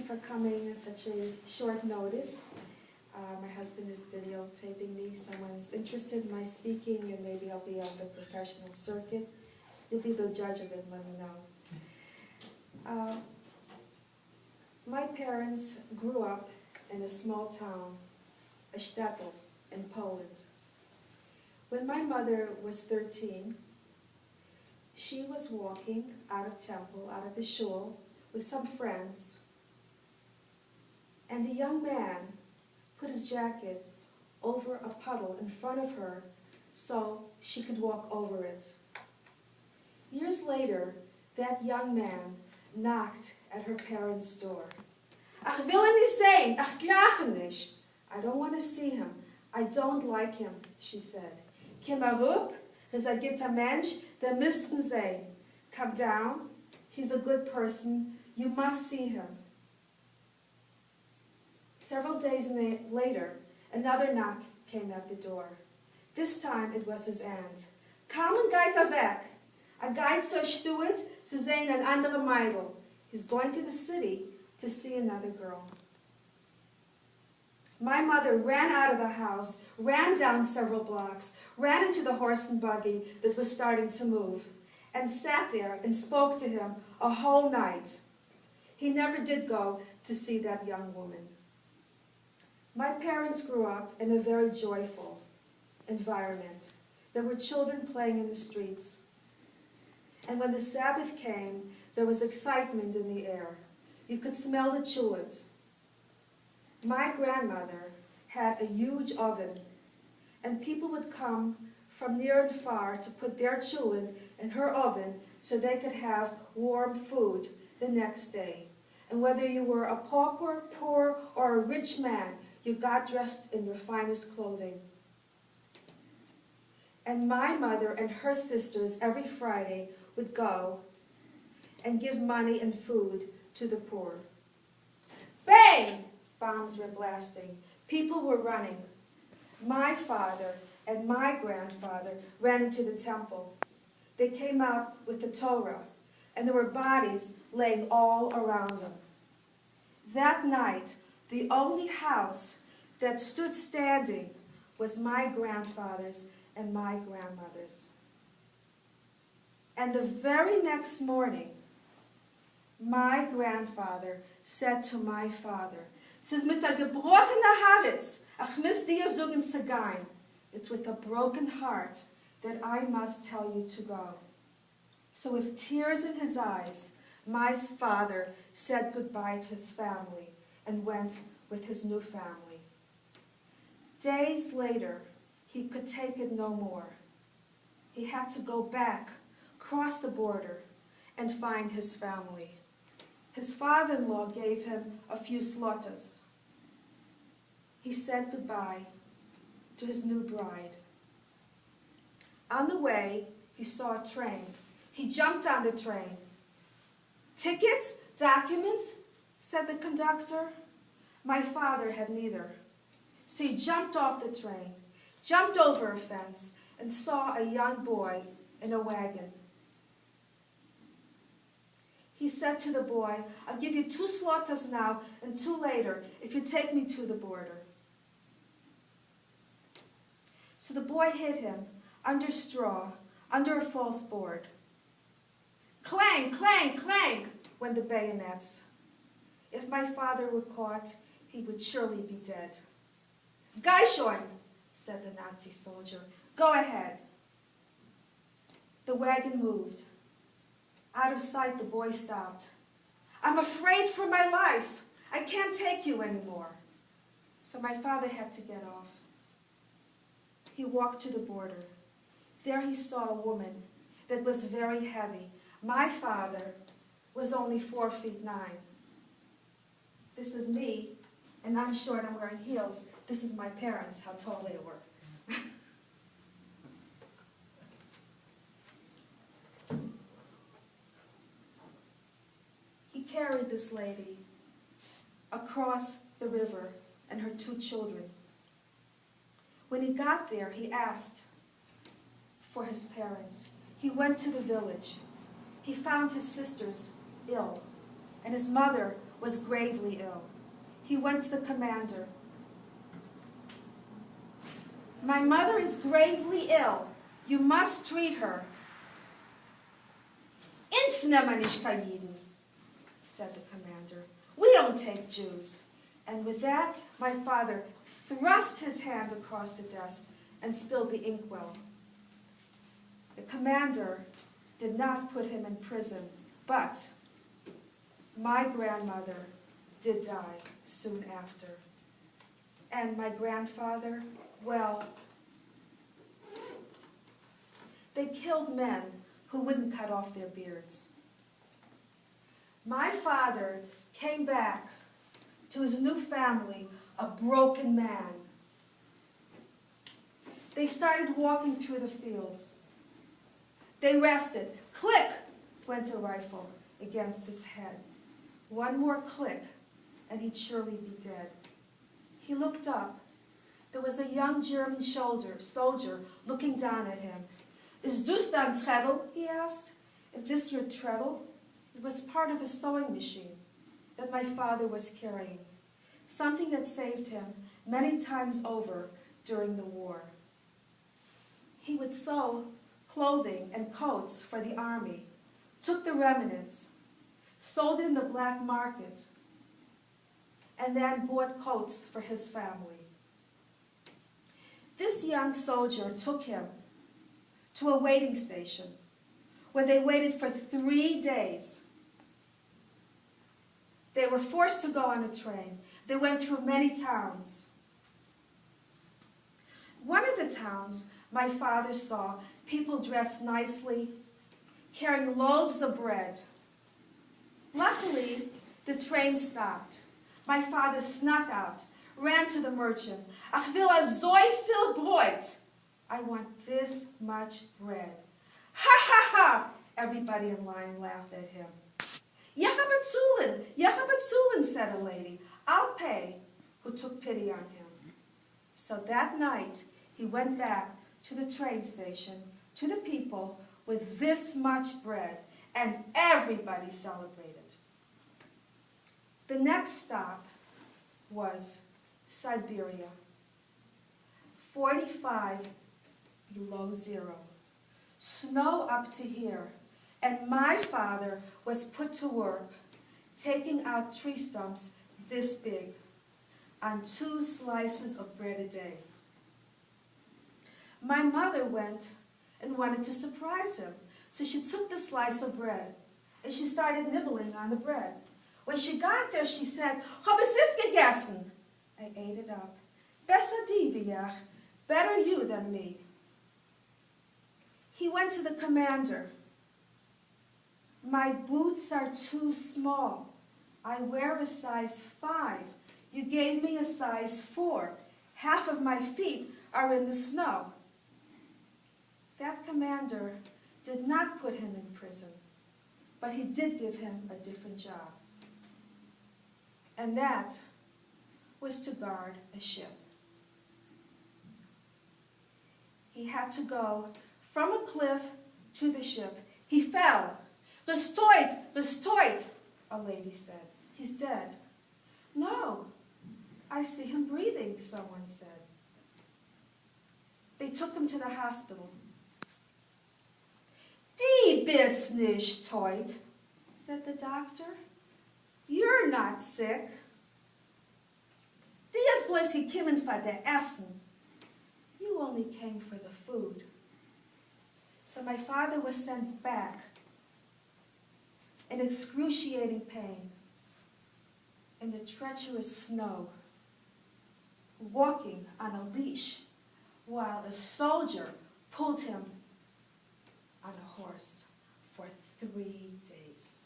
for coming at such a short notice. My husband is videotaping me. Someone's interested in my speaking, and maybe I'll be on the professional circuit. You'll be the judge of it, let me know. My parents grew up in a small town, a shtetl, in Poland. When my mother was 13, she was walking out of temple, out of the shul, with some friends, and a young man put his jacket over a puddle in front of her so she could walk over it. Years later, that young man knocked at her parents' door. Ach, will nicht sehen, ach, graag nicht. I don't want to see him. I don't like him, she said. Kim herup, a gitter Mensch, der müssten sehen. Come down, he's a good person, you must see him. Several days later, another knock came at the door. This time it was his aunt. Kamen geht weg. Geht zur Stuart, zu sehen an andere Meidl. He's going to the city to see another girl. My mother ran out of the house, ran down several blocks, ran into the horse and buggy that was starting to move, and sat there and spoke to him a whole night. He never did go to see that young woman. My parents grew up in a very joyful environment. There were children playing in the streets. And when the Sabbath came, there was excitement in the air. You could smell the chulent. My grandmother had a huge oven, and people would come from near and far to put their chulent in her oven so they could have warm food the next day. And whether you were a pauper, poor, or a rich man, you got dressed in your finest clothing. And my mother and her sisters every Friday would go and give money and food to the poor. Bang! Bombs were blasting. People were running. My father and my grandfather ran into the temple. They came out with the Torah, and there were bodies laying all around them. That night, the only house that stood standing was my grandfather's and my grandmother's. And the very next morning, my grandfather said to my father, "Es ist mit der gebrochenen Haaretz, ach mis dir zugen zu gehen." It's with a broken heart that I must tell you to go. So with tears in his eyes, my father said goodbye to his family and went with his new family. Days later, he could take it no more. He had to go back, cross the border, and find his family. His father-in-law gave him a few zlotas. He said goodbye to his new bride. On the way, he saw a train. He jumped on the train. "Tickets? Documents?" said the conductor. My father had neither. So he jumped off the train, jumped over a fence, and saw a young boy in a wagon. He said to the boy, "I'll give you 2 zlotas now and 2 later if you take me to the border." So the boy hid him under straw, under a false board. Clang, clang, clang went the bayonets. If my father were caught, he would surely be dead. "Geh schon," said the Nazi soldier. "Go ahead." The wagon moved. Out of sight, the boy stopped. "I'm afraid for my life. I can't take you anymore." So my father had to get off. He walked to the border. There he saw a woman that was very heavy. My father was only 4'9". This is me, and I'm short, I'm wearing heels. This is my parents, how tall they were. He carried this lady across the river and her 2 children. When he got there, he asked for his parents. He went to the village. He found his sisters ill, and his mother was gravely ill. He went to the commander. "My mother is gravely ill. You must treat her." "Ins nemen ich Jiden," said the commander. "We don't take Jews." And with that, my father thrust his hand across the desk and spilled the inkwell. The commander did not put him in prison, but my grandmother did die soon after. And my grandfather, well, they killed men who wouldn't cut off their beards. My father came back to his new family a broken man. They started walking through the fields. They rested. Click went a rifle against his head. One more click, and he'd surely be dead. He looked up. There was a young German soldier looking down at him. "Is dus dein treadle?" he asked. "Is this your treadle?" It was part of a sewing machine that my father was carrying, something that saved him many times over during the war. He would sew clothing and coats for the army, took the remnants, sold it in the black market, and then bought coats for his family. This young soldier took him to a waiting station where they waited for 3 days. They were forced to go on a train. They went through many towns. One of the towns, my father saw people dressed nicely, carrying loaves of bread. Luckily, the train stopped. My father snuck out, ran to the merchant. "Ach will so viel Brot." "I want this much bread." "Ha ha ha!" Everybody in line laughed at him. "You have a zulin," said a lady. "I'll pay," who took pity on him. So that night, he went back to the train station, to the people, with this much bread, and everybody celebrated. The next stop was Siberia. 45 below zero. Snow up to here. And my father was put to work, taking out tree stumps this big, on 2 slices of bread a day. My mother went and wanted to surprise him, so she took the slice of bread, and she started nibbling on the bread. When she got there, she said, "Hab es if gegessen." I ate it up. "Besser die wie ich," better you than me. He went to the commander. "My boots are too small. I wear a size 5. You gave me a size 4. Half of my feet are in the snow." That commander did not put him in prison, but he did give him a different job. And that was to guard a ship. He had to go from a cliff to the ship. He fell. "Restoit," a lady said. "He's dead." "No, I see him breathing," someone said. They took him to the hospital. "Die bist nicht tot," said the doctor. "You're not sick. Die is bloß gekommen für the Essen. You only came for the food." So my father was sent back in excruciating pain in the treacherous snow, walking on a leash while a soldier pulled him on a horse for 3 days.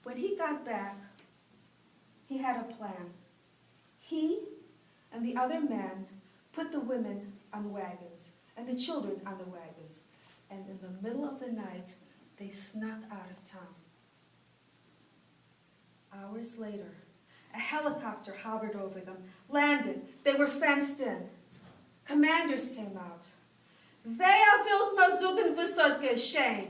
When he got back, he had a plan. He and the other men put the women on wagons and the children on the wagons, and in the middle of the night, they snuck out of town. Hours later, a helicopter hovered over them, landed. They were fenced in. Commanders came out. "Wer wird mal suchen, was soll geschehen?"